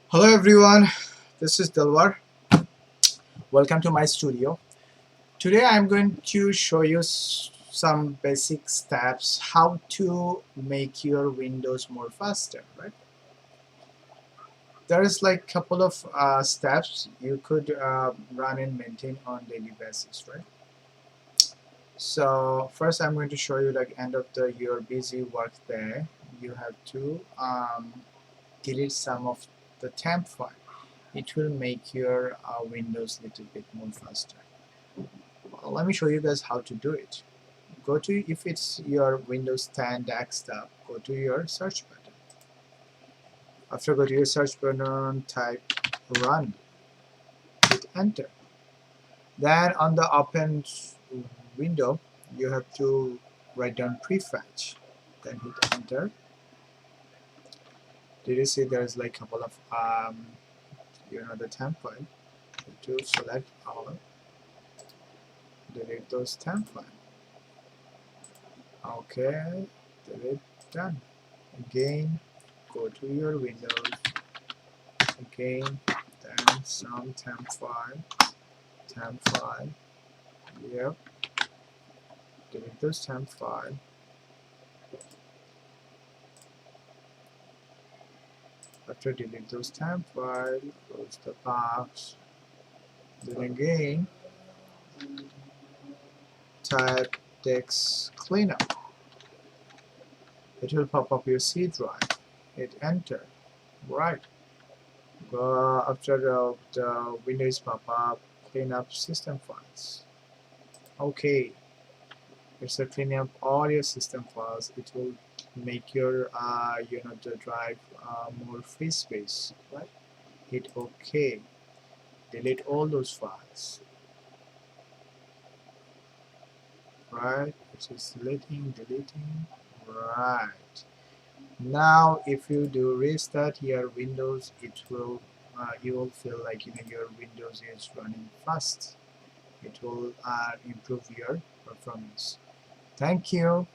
Hello everyone, this is Dilwar. Welcome to my studio. Today I'm going to show you some basic steps how to make your Windows more faster, right? There is like couple of steps you could run and maintain on daily basis, right? So first I'm going to show you like end of your busy work day. You have to delete some of the temp file. It will make your Windows a little bit more faster. Let me show you guys how to do it. Go to, if it's your Windows 10 desktop, go to your search button. After go to your search button, type run, hit enter. Then on the open window, you have to write down prefetch, then hit enter. Did you see there's like a couple of the temp file? To select all, delete those temp file. Okay, delete, done. Again, go to your Windows, again, then some temp file, yep, delete those temp file. After delete those temp file, close the box, then again, type disk cleanup. It will pop up your C drive, hit enter, right. Go after the Windows pop up, clean up system files. Okay, it's a cleaning up all your system files. It will make your the drive more free space, right? Hit OK. Delete all those files, right? It is deleting, right. Now if you do restart your Windows, it will you will feel like your Windows is running fast. It will improve your performance. Thank you.